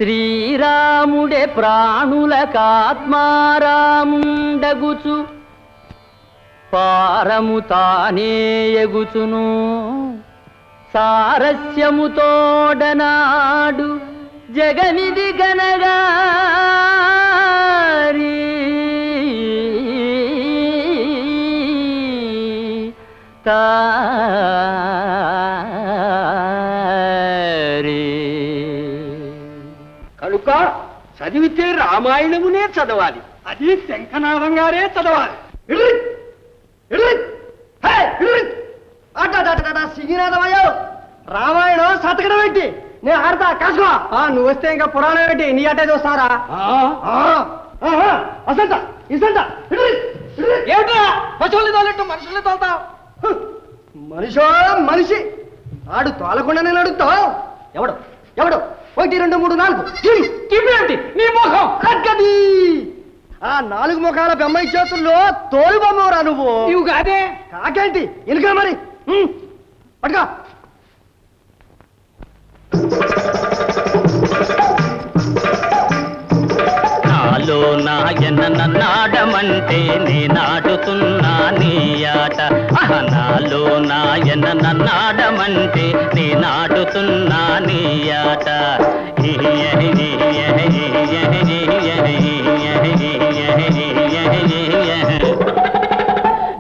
శ్రీరాముడే ప్రాణులకాత్మారాముండగుచు పారము తానే ఎగుచును సారస్యముతోడనాడు జగనిది గనగారి కనుక చదివితే రామాయణమునే చదవాలి, అది శంఖనాథం గారే చదవాలి. సిగినాథమయ్యో రామాయణం శతకడం ఏంటి? నేను ఆడతా కాసుకో. నువ్వు వస్తే ఇంకా పురాణం ఏంటి? నీ అట్టే చూస్తారా? అసంత ఇసంత ఏమిటా పశువుల్ని తోలిట్టు మనుషుల్ని తోలుతావు? మనిషో మనిషి ఆడు తోలకుండానే నడుస్తావు. ఎవడు ఎవడు 1 2 3 4 ఏమిటి నీ ముఖం అగ్గది? ఆ 4 ముఖాల బొమ్మ చేతుల్లో తోలు బొమ్మరా నువ్వు. నువ్వు కాదే కాకేంటి ఎలుగా మరి పట్టుకో. నాలో నాయన నన్నాడమంటే నేనాడుతున్నా నీ ఆట. నాలో నాయన నన్నాడమంటే నేనాడుతున్నా నీ ఆట.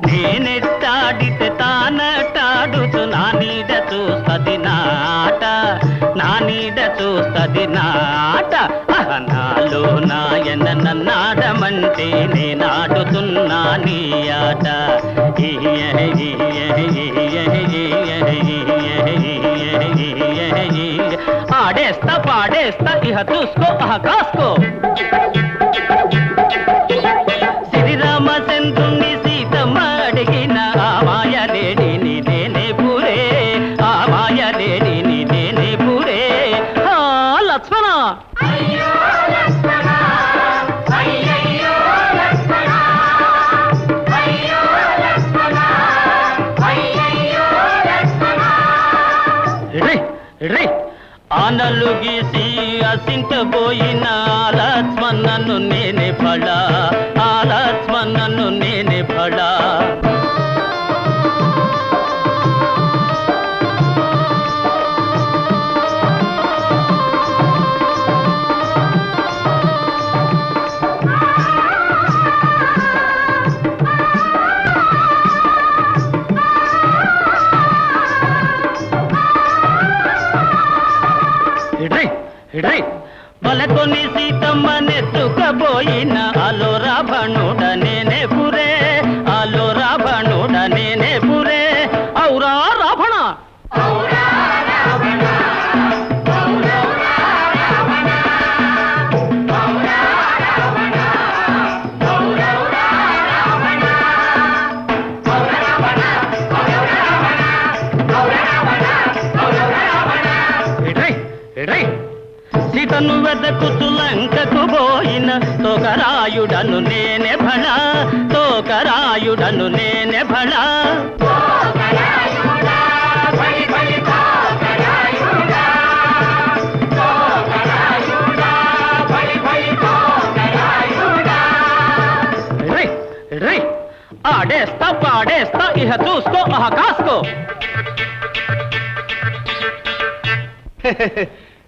నేనెట్టాడితే తానటాడుతూ నా నీడ చూస్తది నాట, నా నీడ చూస్తది నాట. నాలో నాయన నన్నాడమంటే నేనాడుతున్నా నీ ఆట. ఆడేస్తా పాడేస్తా ఇహ చూసుకో అహ కాసుకో. శ్రీరామచంద్రుని సీతమ్మ అడిగిన ఆ మాయ లేడిని నేనే పూరే, ఆ మాయ లేడిని నేనే పూరే. లక్ష్మణ ఆనలు గీసి అసింటబోయిన లక్ష్మణను నేనే ఫళ, ఆ లక్ష్మణను నేనే ఫళ. బలకొని సీతమ్మనెత్తుకబోయిన ఆలో రావణుడ నేనే పురే, ఆలో రావణుడ నేనే పురే. ఔరా రావణ సీతను వెదకుతూ లంకకు పోయిన తోకరాయుడను నేనే భళ, తోకరాయుడను నేనే భళ. ఆడేస్తా పాడేస్తా ఇహ చూసుకో అహ కాసుకో.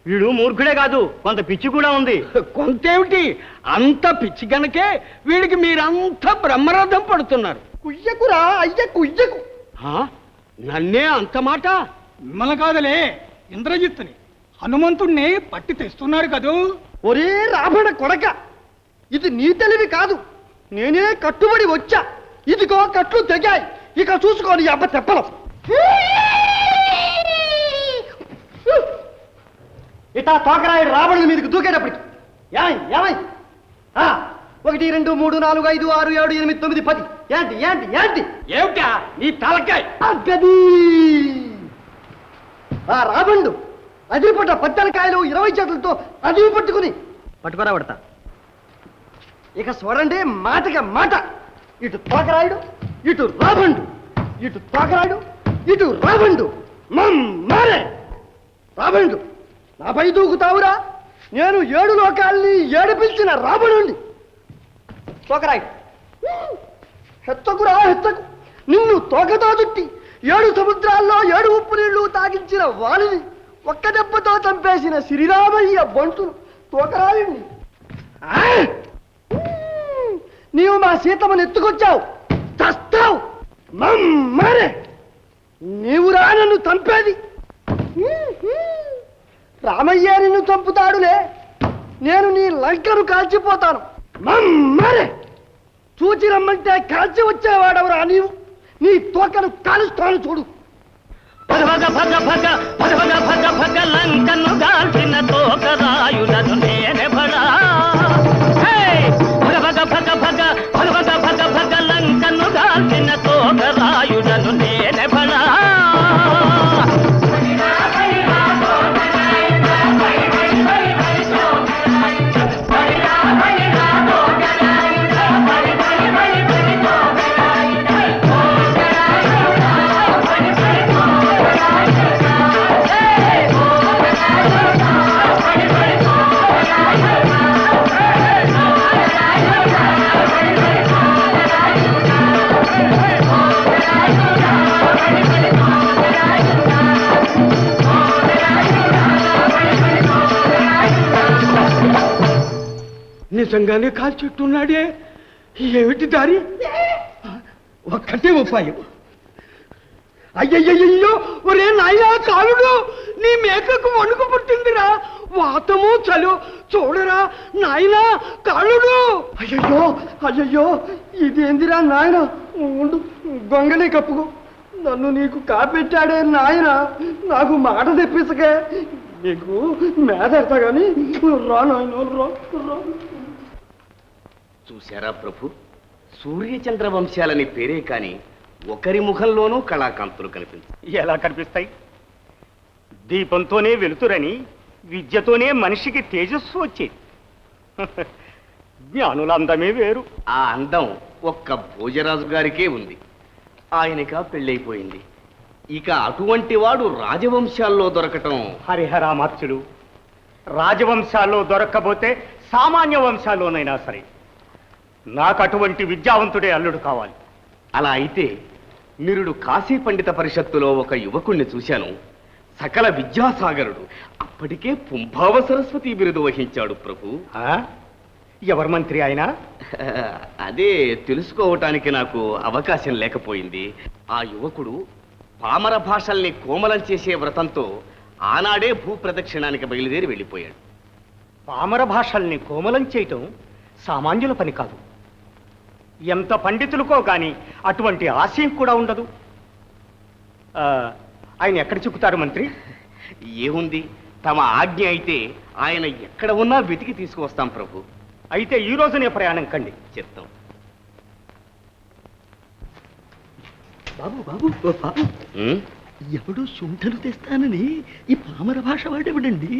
వీడు మూర్ఖుడే కాదు, కొంత పిచ్చి కూడా ఉంది. కొంతేమిటి, అంత పిచ్చి గనకే వీడికి మీరంతా బ్రహ్మరథం పడుతున్నారు. కుయ్యకురా అయ్య కుయ్యకు. నన్నే అంత మాట? మిమ్మల్ని కాదలే, ఇంద్రజిత్తుని హనుమంతుణ్ణి పట్టి తెస్తున్నారు కదూ. ఒరే రావణ కొడక, ఇది నీ తెలివి కాదు, నేనే కట్టుబడి వచ్చా. ఇదిగో కట్లు తెగాయి, ఇక చూసుకోని అబ్బ తెప్పలం. ఇటా తోకరాయుడు రావణుని మీదకి దూకేటప్పటికి ఏమై 1 2 3 4 5 6 7 8 9 10 ఏంటి ఏంటి ఏంటి ఏమిటా నీ తలకాయ? అగ్గది ఆ రావణుడు అదిరిపడ్డ 10 కాయలు 20 చేతులతో అదివి పట్టుకురా పడతా. ఇక చూడండి మాటగా మాట. ఇటు తోకరాయుడు ఇటు రావణుడు, ఇటు తోకరాయుడు ఇటు రావణుడు. మారే రావణుడు నాపై దూకుతావురా, నేను 7 లోకాల్ని ఏడిపించిన రావణుణ్ణి. తోకరాయి, హెచ్చకురా హెచ్చకు. నిన్ను తోకతో చుట్టి 7 సముద్రాల్లో 7 ఉప్పు నీళ్లు తాగించిన వాణిని ఒక్క దెబ్బతో చంపేసిన శ్రీరామయ్య బంటును తోకరాయుణ్ణి. నీవు మా సీతమ్మను ఎత్తుకొచ్చావు, చస్తావు. మరే నీవురా నన్ను చంపేది. రామయ్య నిన్ను చంపుతాడులే, నేను నీ లంకను కాల్చిపోతాను. మరే చూచి రమ్మంటే కాల్చి వచ్చేవాడవరా నీవు? నీ తోకను కాలుస్తాను చూడు. భగ భగ భగ భగ భగ భగ లంకను గాల్చిన తోకరాయులను నేనే బడా. భగ భగ భగ భగ భగ భగ భగ భగ లంకను గాల్చిన తోకరాయులను నేనే బడా. నిజంగానే కాల్చెట్టున్నాడే. ఏమిటి దారి? ఒక్కటే ఉపాయం. అయ్యయ్యో, ఒరే నాయనా కాలుడు, నీ మేకకు వణుకు పుట్టిందిరా. వాతము చలు చూడరా నాయనా కాలుడు. అయ్యయ్యో అయ్యయ్యో, ఇదేందిరా నాయన? ఉండు, గొంగళి కప్పుకో. నన్ను నీకు కాపెట్టాడే నాయన, నాకు మాట తెప్పించకే. నీకు మేదెడతా గాని రా నాయన, రా. చూశారా ప్రభు, సూర్యచంద్ర వంశాలని పేరే కాని ఒకరి ముఖంలోనూ కళాకాంతులు కనిపించాయి. ఎలా కనిపిస్తాయి? దీపంతోనే వెలుతురని, విద్యతోనే మనిషికి తేజస్సు వచ్చేది. జ్ఞానుల అందమే వేరు. ఆ అందం ఒక్క భోజరాజు గారికే ఉంది. ఆయనక పెళ్ళైపోయింది. ఇక అటువంటి వాడు రాజవంశాల్లో దొరకటం. హరిహరామాత్యులు, రాజవంశాల్లో దొరక్కపోతే సామాన్య వంశాల్లోనైనా సరే నాకు అటువంటి విద్యావంతుడే అల్లుడు కావాలి. అలా అయితే నిరుడు కాశీ పండిత పరిషత్తులో ఒక యువకుణ్ణి చూశాను. సకల విద్యాసాగరుడు. అప్పటికే పుంభావ సరస్వతి బిరుదు వహించాడు ప్రభు. ఎవరు మంత్రి ఆయన? అదే తెలుసుకోవటానికి నాకు అవకాశం లేకపోయింది. ఆ యువకుడు పామర భాషల్ని కోమలం చేసే వ్రతంతో ఆనాడే భూప్రదక్షిణానికి బయలుదేరి వెళ్ళిపోయాడు. పామర భాషల్ని కోమలం చేయటం సామాన్యుల పని కాదు. ఎంత పండితులకో కానీ అటువంటి ఆశయం కూడా ఉండదు. ఆయన ఎక్కడ చిక్కుతారు మంత్రి? ఏముంది, తమ ఆజ్ఞ అయితే ఆయన ఎక్కడ ఉన్నా వెతికి తీసుకువస్తాం ప్రభు. అయితే ఈ రోజునే ప్రయాణం కండి. చెప్తాం. బాబు బాబు బాబు, ఎవడు శుంఠలు తెస్తానని ఈ పామర భాష వాడేవిడండి?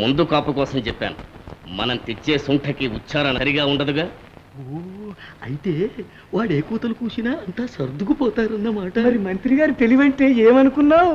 ముందు కాపు కోసం చెప్పాను. మనం తెచ్చే సుంఠకి ఉచ్చారణ సరిగా ఉండదుగా. ఓ, అయితే వాడు ఏ కూతలు కూసినా అంతా సర్దుకుపోతారన్నమాట. మరి మంత్రి గారి తెలివంటే ఏమనుకున్నావు?